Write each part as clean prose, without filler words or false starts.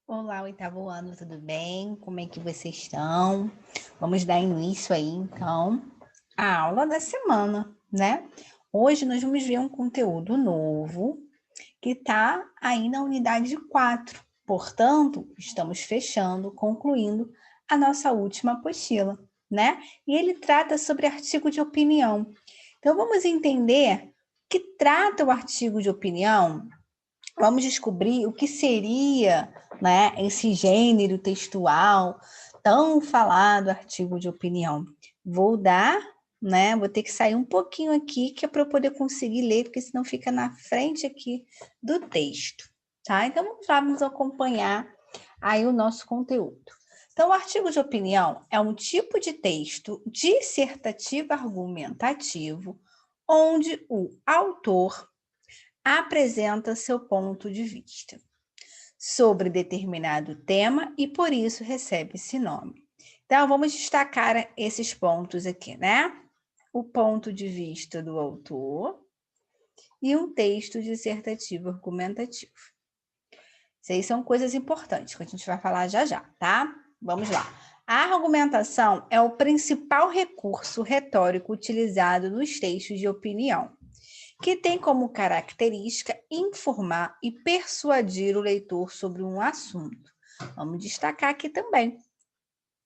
Olá, oitavo ano, tudo bem? Como é que vocês estão? Vamos dar início aí, então, à aula da semana, né? Hoje nós vamos ver um conteúdo novo que está aí na unidade 4. Portanto, estamos fechando, concluindo a nossa última apostila, né? E ele trata sobre artigo de opinião. Então, vamos entender que trata o artigo de opinião. Vamos descobrir o que seria, né, esse gênero textual tão falado, artigo de opinião. Vou dar, né, vou ter que sair um pouquinho aqui, que é para eu poder conseguir ler, porque senão fica na frente aqui do texto, tá? Então, vamos lá, vamos acompanhar aí o nosso conteúdo. Então, o artigo de opinião é um tipo de texto dissertativo argumentativo, onde o autor apresenta seu ponto de vista sobre determinado tema e por isso recebe esse nome. Então, vamos destacar esses pontos aqui, né? O ponto de vista do autor e um texto dissertativo argumentativo. Isso aí são coisas importantes que a gente vai falar já já, tá? Vamos lá. A argumentação é o principal recurso retórico utilizado nos textos de opinião, que tem como característica informar e persuadir o leitor sobre um assunto. Vamos destacar aqui também.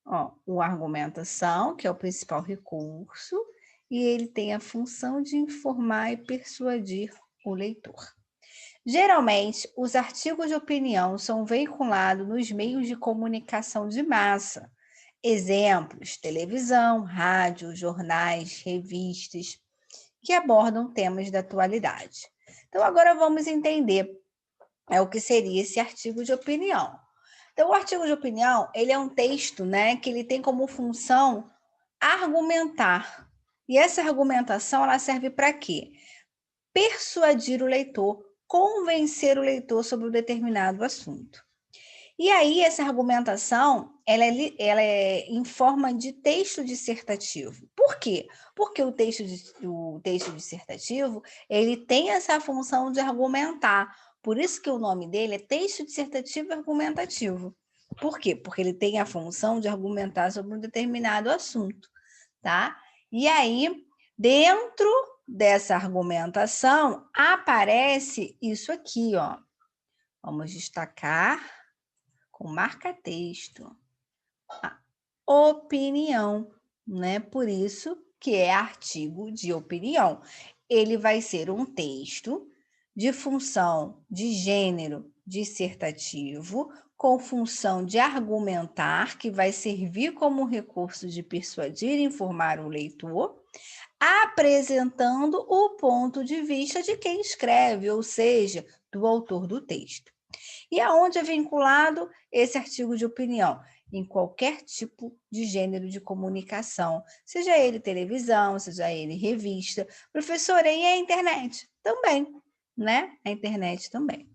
Ó, a argumentação, que é o principal recurso, e ele tem a função de informar e persuadir o leitor. Geralmente, os artigos de opinião são veiculados nos meios de comunicação de massa. Exemplos: televisão, rádio, jornais, revistas, que abordam temas da atualidade. Então, agora vamos entender o que seria esse artigo de opinião. Então, o artigo de opinião, ele é um texto, né, que ele tem como função argumentar. E essa argumentação, ela serve para quê? Persuadir o leitor, convencer o leitor sobre um determinado assunto. E aí, essa argumentação, ela é em forma de texto dissertativo. Por quê? Porque o texto dissertativo, ele tem essa função de argumentar. Por isso que o nome dele é texto dissertativo argumentativo. Por quê? Porque ele tem a função de argumentar sobre um determinado assunto, tá? E aí, dentro dessa argumentação, aparece isso aqui, ó. Vamos destacar com marca-texto, a opinião, né? Por isso que é artigo de opinião. Ele vai ser um texto de função de gênero dissertativo, com função de argumentar, que vai servir como recurso de persuadir e informar o leitor, apresentando o ponto de vista de quem escreve, ou seja, do autor do texto. E aonde é vinculado esse artigo de opinião? Em qualquer tipo de gênero de comunicação, seja ele televisão, seja ele revista. Professora, e a internet? Também, né? A internet também.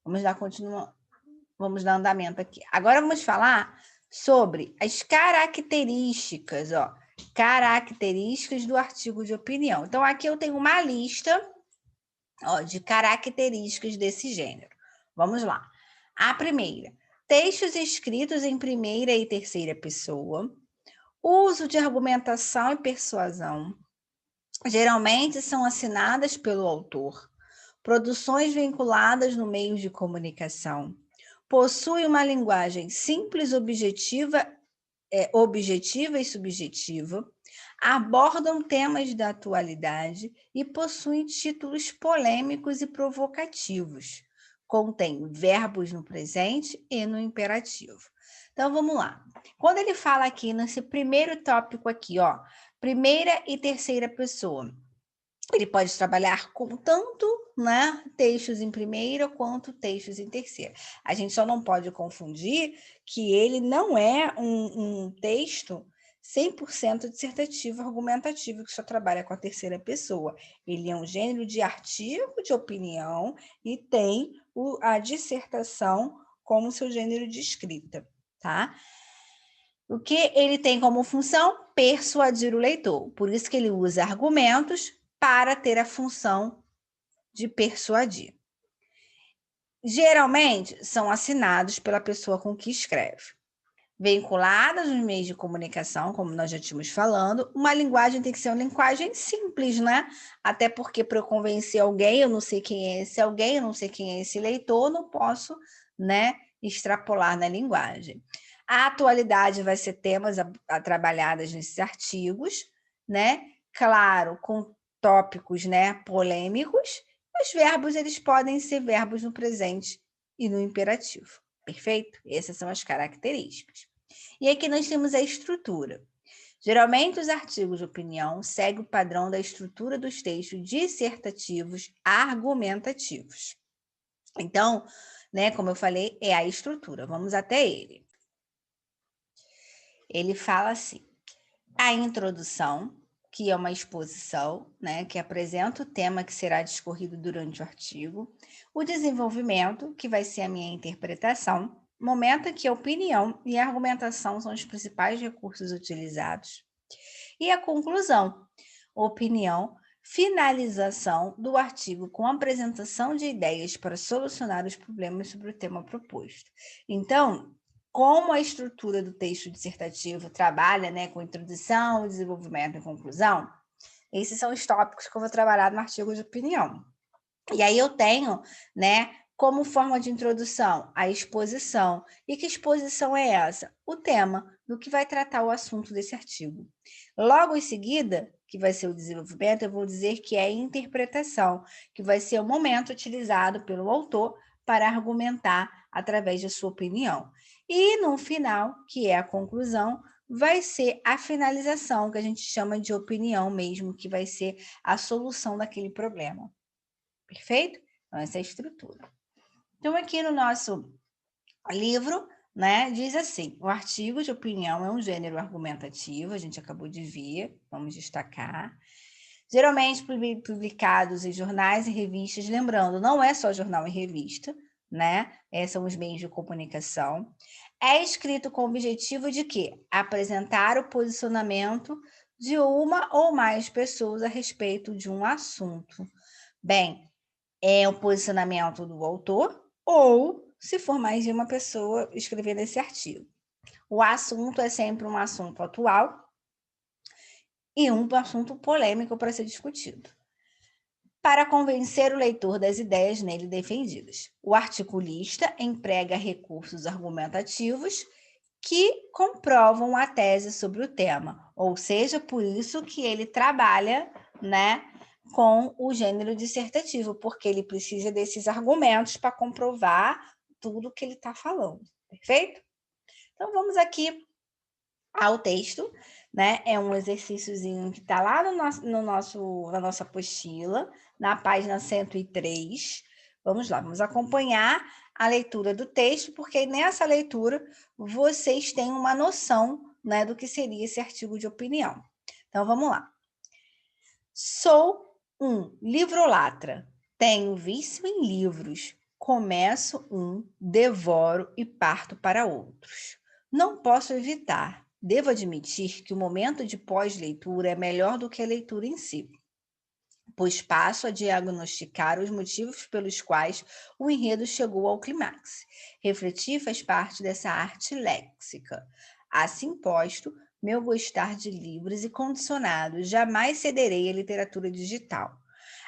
Vamos dar andamento aqui. Agora vamos falar sobre as características, ó. Características do artigo de opinião. Então, aqui eu tenho uma lista, ó, de características desse gênero. Vamos lá. A primeira, textos escritos em primeira e terceira pessoa, uso de argumentação e persuasão, geralmente são assinadas pelo autor, produções vinculadas no meio de comunicação, possui uma linguagem simples, objetiva e subjetiva, abordam temas da atualidade e possuem títulos polêmicos e provocativos. Contém verbos no presente e no imperativo. Então, vamos lá. Quando ele fala aqui nesse primeiro tópico aqui, ó, primeira e terceira pessoa, ele pode trabalhar com tanto, né, textos em primeira quanto textos em terceira. A gente só não pode confundir que ele não é um texto 100% dissertativo, argumentativo, que só trabalha com a terceira pessoa. Ele é um gênero de artigo de opinião e tem a dissertação como seu gênero de escrita, tá? O que ele tem como função? Persuadir o leitor. Por isso que ele usa argumentos para ter a função de persuadir. geralmente são assinados pela pessoa com que escreve. Vinculadas nos meios de comunicação, como nós já tínhamos falando, uma linguagem tem que ser uma linguagem simples, né? Até porque para eu convencer alguém, eu não sei quem é esse alguém, eu não sei quem é esse leitor, não posso, né, extrapolar na linguagem. A atualidade vai ser temas a trabalhados nesses artigos, né? Claro, com tópicos, né, polêmicos. Os verbos, eles podem ser verbos no presente e no imperativo. Perfeito? Essas são as características. E aqui nós temos a estrutura. Geralmente, os artigos de opinião seguem o padrão da estrutura dos textos dissertativos argumentativos. Então, né, como eu falei, é a estrutura. Vamos até ele. Ele fala assim: a introdução, que é uma exposição, né, que apresenta o tema que será discorrido durante o artigo, o desenvolvimento, que vai ser a minha interpretação, momento em que a opinião e a argumentação são os principais recursos utilizados, e a conclusão, opinião, finalização do artigo com apresentação de ideias para solucionar os problemas sobre o tema proposto. Então, como a estrutura do texto dissertativo trabalha, né, com introdução, desenvolvimento e conclusão, esses são os tópicos que eu vou trabalhar no artigo de opinião. E aí eu tenho, né, como forma de introdução, a exposição. E que exposição é essa? O tema do que vai tratar o assunto desse artigo. Logo em seguida, que vai ser o desenvolvimento, eu vou dizer que é a interpretação, que vai ser o momento utilizado pelo autor para argumentar através da sua opinião. E no final, que é a conclusão, vai ser a finalização, que a gente chama de opinião mesmo, que vai ser a solução daquele problema. Perfeito? Então, essa é a estrutura. Então, aqui no nosso livro, né, diz assim: o artigo de opinião é um gênero argumentativo, a gente acabou de ver, vamos destacar. Geralmente publicados em jornais e revistas, lembrando, não é só jornal e revista, né? São os meios de comunicação. É escrito com o objetivo de quê? Apresentar o posicionamento de uma ou mais pessoas a respeito de um assunto. Bem, é o posicionamento do autor, ou se for mais de uma pessoa escrevendo esse artigo. O assunto é sempre um assunto atual e um assunto polêmico para ser discutido, para convencer o leitor das ideias nele defendidas. O articulista emprega recursos argumentativos que comprovam a tese sobre o tema, ou seja, por isso que ele trabalha, né, com o gênero dissertativo, porque ele precisa desses argumentos para comprovar tudo que ele está falando, perfeito? Então, vamos aqui ao texto, né? É um exercíciozinho que está lá na nossa apostila, na página 103. Vamos lá, vamos acompanhar a leitura do texto, porque nessa leitura vocês têm uma noção, né, do que seria esse artigo de opinião. Então, vamos lá. Sou um livrolatra, tenho vício em livros, começo um, devoro e parto para outros. Não posso evitar, devo admitir que o momento de pós-leitura é melhor do que a leitura em si, pois passo a diagnosticar os motivos pelos quais o enredo chegou ao clímax. Refletir faz parte dessa arte léxica. Assim posto, meu gostar de livros e condicionado, jamais cederei à literatura digital.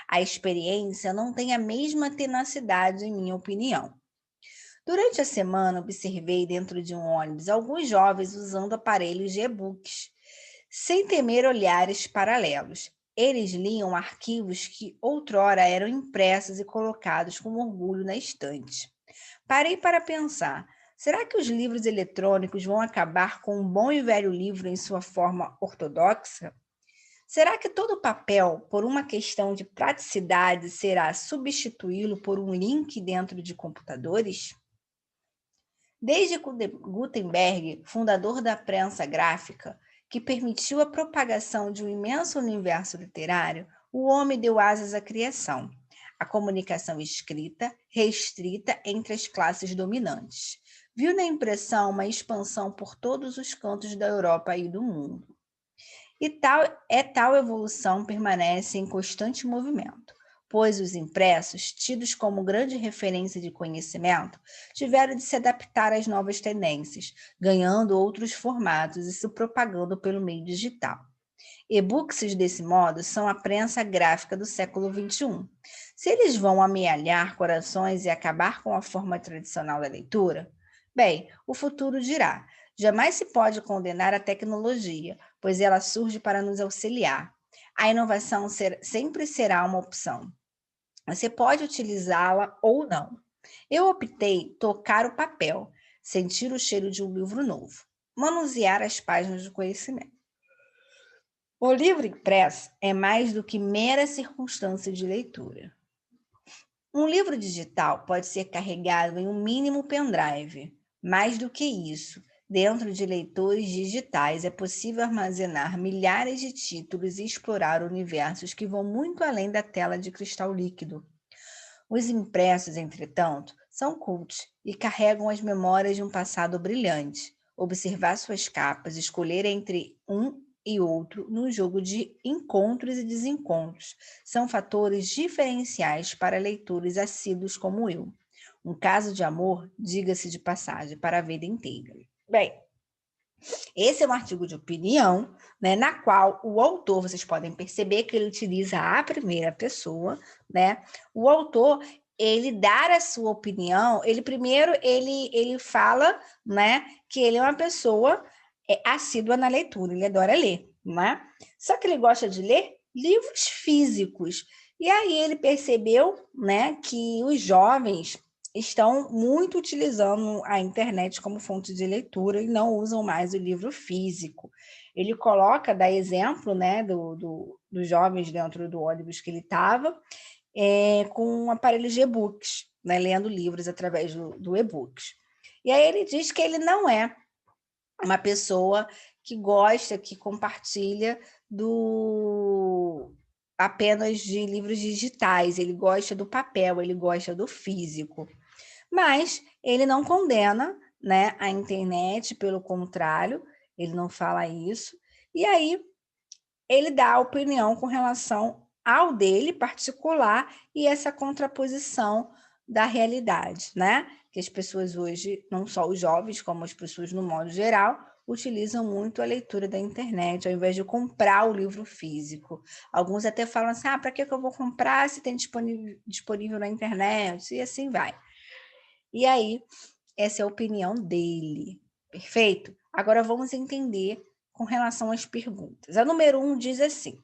A experiência não tem a mesma tenacidade, em minha opinião. Durante a semana, observei dentro de um ônibus alguns jovens usando aparelhos de e-books, sem temer olhares paralelos. Eles liam arquivos que outrora eram impressos e colocados com orgulho na estante. Parei para pensar: será que os livros eletrônicos vão acabar com um bom e velho livro em sua forma ortodoxa? Será que todo papel, por uma questão de praticidade, será substituí-lo por um link dentro de computadores? Desde Gutenberg, fundador da prensa gráfica, que permitiu a propagação de um imenso universo literário, o homem deu asas à criação, a comunicação escrita, restrita entre as classes dominantes. Viu na impressão uma expansão por todos os cantos da Europa e do mundo. E tal evolução permanece em constante movimento. pois os impressos, tidos como grande referência de conhecimento, tiveram de se adaptar às novas tendências, ganhando outros formatos e se propagando pelo meio digital. E-books, desse modo, são a prensa gráfica do século XXI. Se eles vão amealhar corações e acabar com a forma tradicional da leitura, bem, o futuro dirá. Jamais se pode condenar a tecnologia, pois ela surge para nos auxiliar. A inovação sempre será uma opção. Você pode utilizá-la ou não. Eu optei tocar o papel, sentir o cheiro de um livro novo, manusear as páginas do conhecimento. O livro impresso é mais do que mera circunstância de leitura. Um livro digital pode ser carregado em um mínimo pendrive. Mais do que isso, dentro de leitores digitais é possível armazenar milhares de títulos e explorar universos que vão muito além da tela de cristal líquido. Os impressos, entretanto, são cult e carregam as memórias de um passado brilhante. Observar suas capas, escolher entre um e outro num jogo de encontros e desencontros são fatores diferenciais para leitores assíduos como eu. Um caso de amor, diga-se de passagem, para a vida inteira. Bem, esse é um artigo de opinião, né, na qual o autor, vocês podem perceber que ele utiliza a primeira pessoa, né? O autor, ele dar a sua opinião, ele primeiro, ele fala, né, que ele é uma pessoa assídua na leitura, ele adora ler, né? Só que ele gosta de ler livros físicos. E aí ele percebeu, né, que os jovens estão muito utilizando a internet como fonte de leitura e não usam mais o livro físico. Ele coloca, dá exemplo, né, dos jovens dentro do ônibus que ele estava, com um aparelho de e-books, né, lendo livros através do e-books. E aí ele diz que ele não é uma pessoa que gosta, que compartilha apenas de livros digitais, ele gosta do papel, ele gosta do físico. Mas ele não condena, né, a internet, pelo contrário, ele não fala isso. E aí ele dá a opinião com relação ao dele particular e essa contraposição da realidade, né? Que as pessoas hoje, não só os jovens, como as pessoas no modo geral, utilizam muito a leitura da internet, ao invés de comprar o livro físico. Alguns até falam assim, para que eu vou comprar se tem disponível na internet? E assim vai. E aí, essa é a opinião dele, perfeito? Agora vamos entender com relação às perguntas. A número 1 diz assim,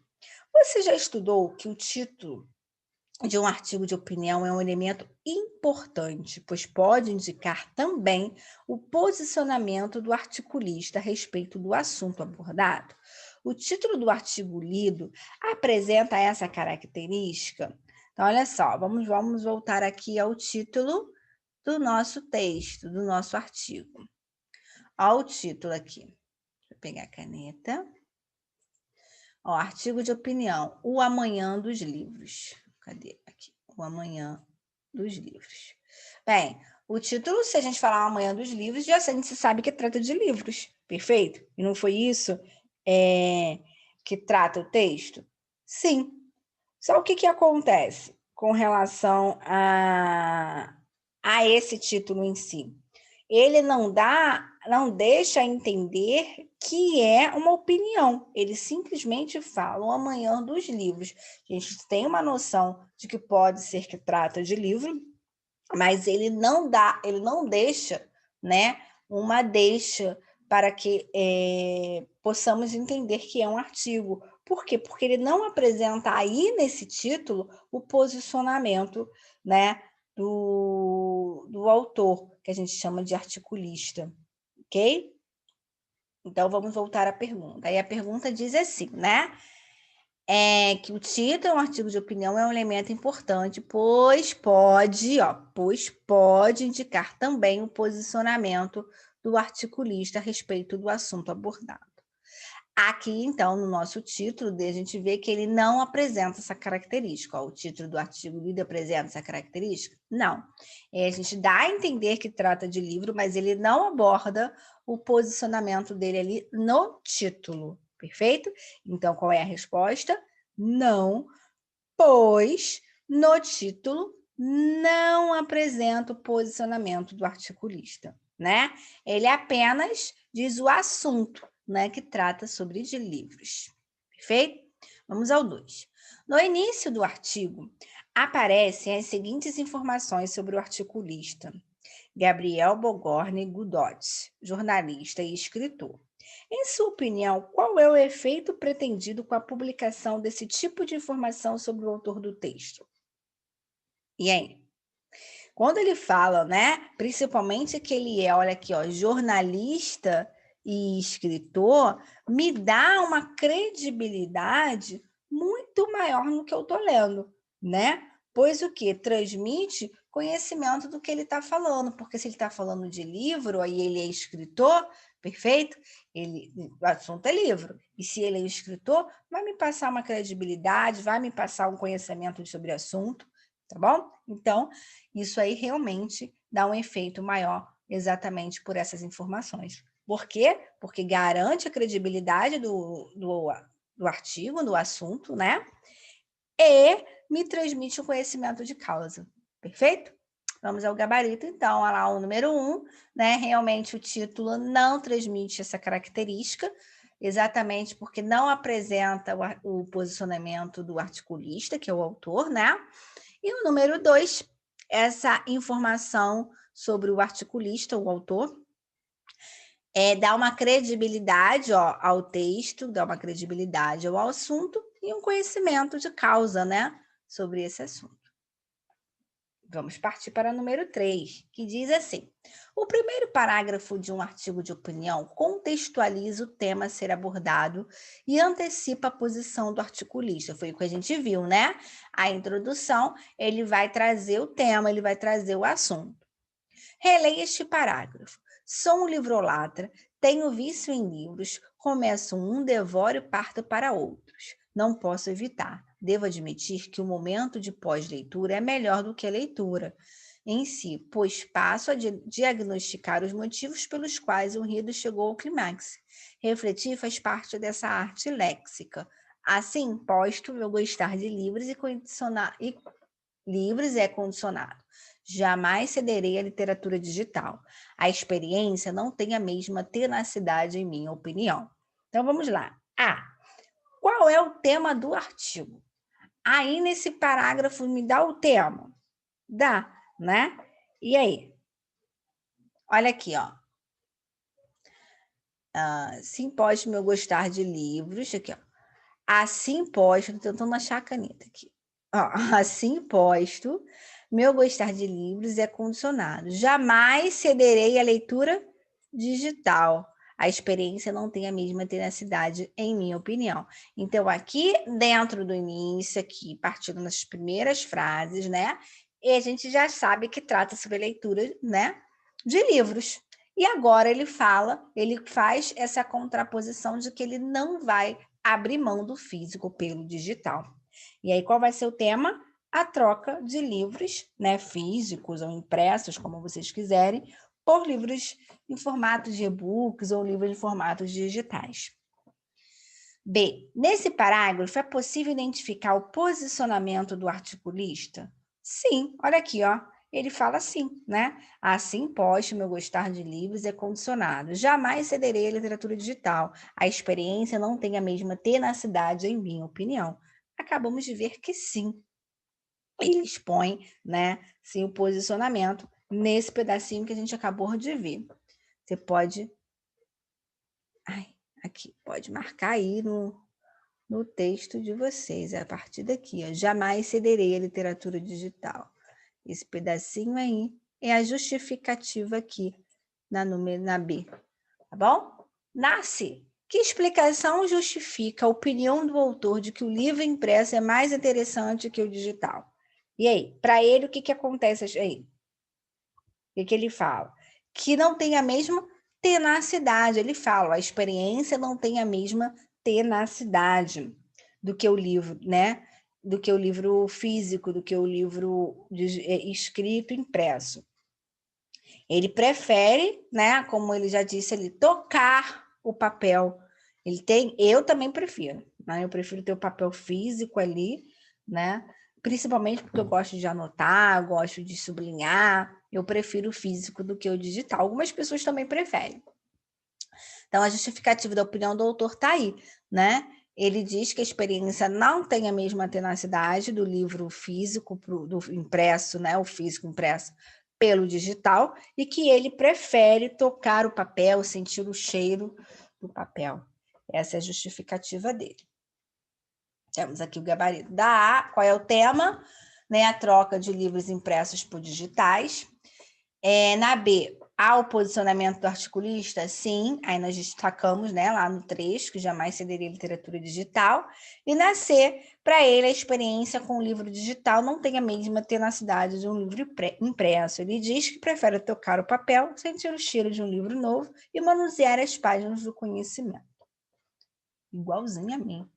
você já estudou que o título de um artigo de opinião é um elemento importante, pois pode indicar também o posicionamento do articulista a respeito do assunto abordado? O título do artigo lido apresenta essa característica? Então, olha só, vamos voltar aqui ao título do nosso texto, do nosso artigo. Olha o título aqui. Vou pegar a caneta. Ó, artigo de opinião, o amanhã dos livros. Cadê? Aqui, o amanhã dos livros. Bem, o título, se a gente falar o amanhã dos livros, já a gente sabe que trata de livros, perfeito? E não foi isso que trata o texto? Sim. Só o que acontece com relação a esse título em si? Ele não deixa entender que é uma opinião. Ele simplesmente fala o amanhã dos livros. A gente tem uma noção de que pode ser que trata de livro, mas ele não deixa, né, uma deixa para que possamos entender que é um artigo. Por quê? Porque ele não apresenta aí nesse título o posicionamento, né, do autor, que a gente chama de articulista, ok? Então, vamos voltar à pergunta. Aí a pergunta diz assim, né? Que o título é um artigo de opinião é um elemento importante, pois pode indicar também o posicionamento do articulista a respeito do assunto abordado. Aqui, então, no nosso título, a gente vê que ele não apresenta essa característica. Ó, o título do artigo lido apresenta essa característica? Não. A gente dá a entender que trata de livro, mas ele não aborda o posicionamento dele ali no título, perfeito? Então, qual é a resposta? Não, pois no título, não apresenta o posicionamento do articulista, né? Ele apenas diz o assunto, né, que trata sobre de livros. Perfeito? Vamos ao 2. No início do artigo, aparecem as seguintes informações sobre o articulista. Gabriel Bogorni Gudotti, jornalista e escritor. Em sua opinião, qual é o efeito pretendido com a publicação desse tipo de informação sobre o autor do texto? E aí? Quando ele fala, né, principalmente que ele é, olha aqui, ó, jornalista e escritor, me dá uma credibilidade muito maior no que eu tô lendo, né? Pois o que? Transmite conhecimento do que ele está falando, porque se ele está falando de livro, aí ele é escritor, perfeito? O assunto é livro. E se ele é escritor, vai me passar uma credibilidade, vai me passar um conhecimento sobre o assunto, tá bom? Então, isso aí realmente dá um efeito maior exatamente por essas informações. Por quê? Porque garante a credibilidade do artigo, do assunto, né? E me transmite o conhecimento de causa. Perfeito? Vamos ao gabarito, então. Olha lá o número 1, né? Realmente o título não transmite essa característica, exatamente porque não apresenta o posicionamento do articulista, que é o autor, né? E o número 2, essa informação sobre o articulista, o autor, dá uma credibilidade, ó, ao texto, dá uma credibilidade ao assunto e um conhecimento de causa, né, sobre esse assunto. Vamos partir para o número 3, que diz assim: o primeiro parágrafo de um artigo de opinião contextualiza o tema a ser abordado e antecipa a posição do articulista. Foi o que a gente viu, né? A introdução, ele vai trazer o tema, ele vai trazer o assunto. Releia este parágrafo. Sou um livrolatra, tenho vício em livros, começo um, devoro e parto para outros. Não posso evitar. Devo admitir que o momento de pós-leitura é melhor do que a leitura em si, pois passo a diagnosticar os motivos pelos quais o enredo chegou ao clímax. Refletir faz parte dessa arte léxica. Assim, posto meu gostar de livros livros é condicionado. Jamais cederei à literatura digital. A experiência não tem a mesma tenacidade, em minha opinião. Então, vamos lá. Qual é o tema do artigo? Aí, nesse parágrafo, me dá o tema. Dá, né? E aí? Olha aqui, ó. Sim, pode meu gostar de livros. Aqui, ó. Assim posto, tô tentando achar a caneta aqui. Ó, assim posto, meu gostar de livros é condicionado. Jamais cederei à leitura digital. A experiência não tem a mesma tenacidade, em minha opinião. Então, aqui dentro do início, aqui, partindo das primeiras frases, né? E a gente já sabe que trata sobre leitura, né? De livros. E agora ele faz essa contraposição de que ele não vai abrir mão do físico pelo digital. E aí, qual vai ser o tema? A troca de livros, né, físicos ou impressos, como vocês quiserem, por livros em formato de e-books ou livros em formatos digitais. B. Nesse parágrafo, é possível identificar o posicionamento do articulista? Sim, olha aqui, ó. Ele fala assim, né? Assim, posto, meu gostar de livros é condicionado. Jamais cederei à literatura digital. A experiência não tem a mesma tenacidade, em minha opinião. Acabamos de ver que sim. Ele expõe, né, sim, o posicionamento nesse pedacinho que a gente acabou de ver. Você pode... aqui, pode marcar aí no texto de vocês, a partir daqui, ó. Jamais cederei à literatura digital. Esse pedacinho aí é a justificativa aqui na B, tá bom? Nasce. Que explicação justifica a opinião do autor de que o livro impresso é mais interessante que o digital? E aí, para ele, o que acontece aí? O que ele fala? Que não tem a mesma tenacidade. Ele fala, a experiência não tem a mesma tenacidade do que o livro, né? Do que o livro físico, do que o livro escrito, impresso. Ele prefere, né? Como ele já disse, ele tocar o papel. Eu também prefiro, né? Eu prefiro ter o papel físico ali, né? principalmente porque eu gosto de anotar, gosto de sublinhar, eu prefiro o físico do que o digital. Algumas pessoas também preferem. Então, a justificativa da opinião do autor está aí, né? Ele diz que a experiência não tem a mesma tenacidade do livro físico, do impresso, né? O físico impresso pelo digital, e que ele prefere tocar o papel, sentir o cheiro do papel. Essa é a justificativa dele. Temos aqui o gabarito da A. Qual é o tema? Né? A troca de livros impressos por digitais. Na B, há o posicionamento do articulista? Sim, aí nós destacamos, né, lá no trecho, que jamais cederia literatura digital. E na C, para ele, a experiência com o livro digital não tem a mesma tenacidade de um livro impresso. Ele diz que prefere tocar o papel, sentir o cheiro de um livro novo e manusear as páginas do conhecimento. Igualzinho a mim.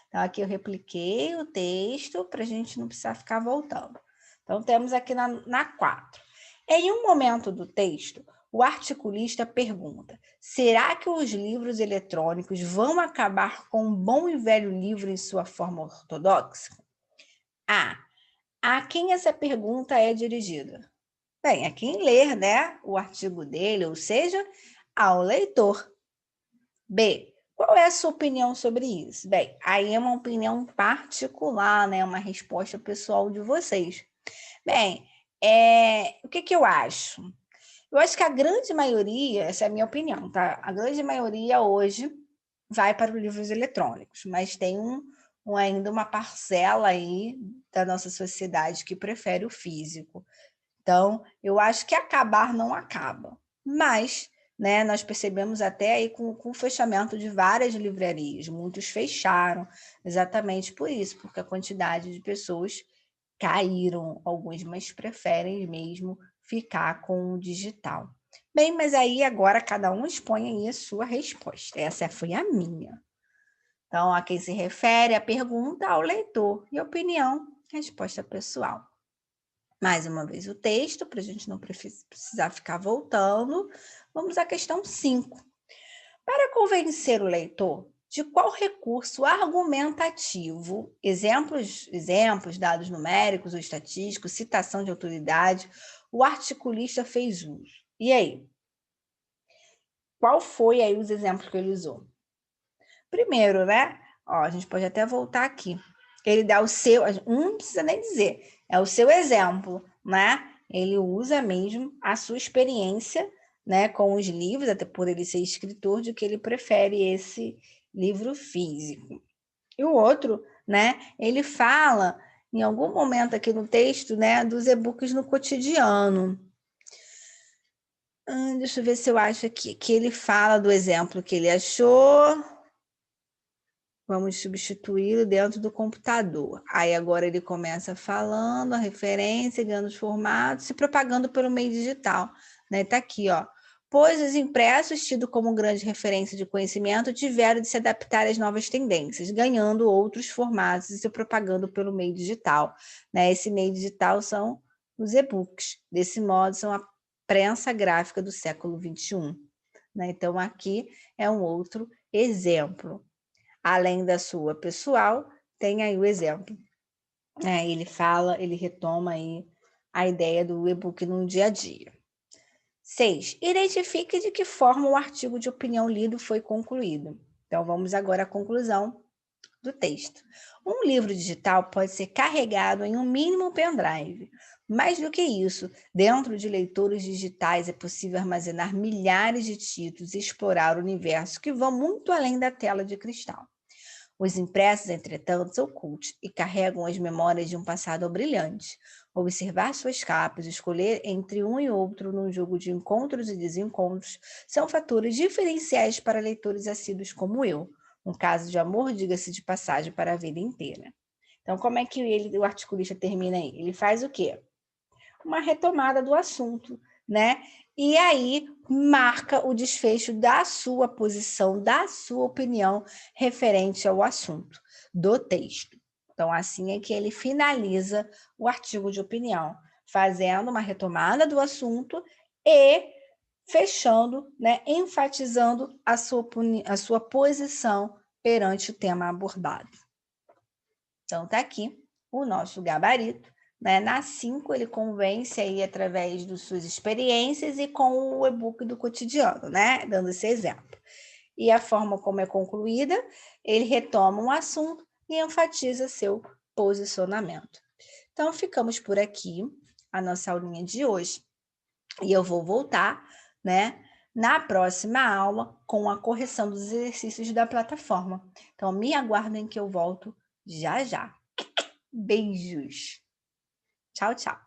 Então, aqui eu repliquei o texto para a gente não precisar ficar voltando. Então, temos aqui na 4. Em um momento do texto, o articulista pergunta: será que os livros eletrônicos vão acabar com um bom e velho livro em sua forma ortodoxa? A quem essa pergunta é dirigida? Bem, a quem ler, né, o artigo dele, ou seja, ao leitor. B, qual é a sua opinião sobre isso? Bem, aí é uma opinião particular, né, uma resposta pessoal de vocês. Bem, o que eu acho? Eu acho que a grande maioria, essa é a minha opinião, tá? A grande maioria hoje vai para os livros eletrônicos, mas tem ainda uma parcela aí da nossa sociedade que prefere o físico. Então, eu acho que acabar não acaba, mas, né, nós percebemos até aí com o fechamento de várias livrarias, muitos fecharam exatamente por isso, porque a quantidade de pessoas caíram, alguns, mas preferem mesmo ficar com o digital. Bem, mas aí agora cada um expõe aí a sua resposta. Essa foi a minha. Então, a quem se refere a pergunta ao leitor e opinião, resposta pessoal. Mais uma vez o texto, para a gente não precisar ficar voltando. Vamos à questão 5. Para convencer o leitor de qual recurso argumentativo, exemplos, dados numéricos ou estatísticos, citação de autoridade, o articulista fez uso. E aí? Qual foi aí os exemplos que ele usou? Primeiro, né? Ó, a gente pode até voltar aqui. Ele dá o seu, não precisa nem dizer, é o seu exemplo, né? Ele usa mesmo a sua experiência, né, com os livros, até por ele ser escritor, de que ele prefere esse livro físico. E o outro, né, ele fala em algum momento aqui no texto, né, dos e-books no cotidiano. Deixa eu ver se eu acho aqui que ele fala do exemplo que ele achou. Vamos substituí-lo dentro do computador. Aí agora ele começa falando a referência, ganhando os formatos, se propagando pelo meio digital. Né? Está aqui, ó. Pois os impressos, tidos como grande referência de conhecimento, tiveram de se adaptar às novas tendências, ganhando outros formatos e se propagando pelo meio digital. Né? Esse meio digital são os e-books. Desse modo, são a prensa gráfica do século XXI. Né? Então, aqui é um outro exemplo. Além da sua pessoal, tem aí o exemplo. Ele fala, ele retoma aí a ideia do e-book no dia a dia. 6. Identifique de que forma o artigo de opinião lido foi concluído. Então, vamos agora à conclusão do texto. Um livro digital pode ser carregado em um mínimo pendrive. Mais do que isso, dentro de leitores digitais é possível armazenar milhares de títulos e explorar o universo que vão muito além da tela de cristal. Os impressos, entretanto, são cultos e carregam as memórias de um passado brilhante. Observar suas capas, escolher entre um e outro num jogo de encontros e desencontros são fatores diferenciais para leitores assíduos como eu. Um caso de amor, diga-se de passagem, para a vida inteira. Então, como é que o articulista termina aí? Ele faz o quê? Uma retomada do assunto, né? E aí marca o desfecho da sua posição, da sua opinião referente ao assunto do texto. Então, assim é que ele finaliza o artigo de opinião, fazendo uma retomada do assunto e fechando, né, enfatizando a sua posição perante o tema abordado. Então, está aqui o nosso gabarito, né? Na 5, ele convence aí através das suas experiências e com o e-book do cotidiano, né? Dando esse exemplo. E a forma como é concluída, ele retoma um assunto e enfatiza seu posicionamento. Então, ficamos por aqui, a nossa aulinha de hoje. E eu vou voltar, né, na próxima aula com a correção dos exercícios da plataforma. Então, me aguardem que eu volto já já. Beijos. Tchau, tchau.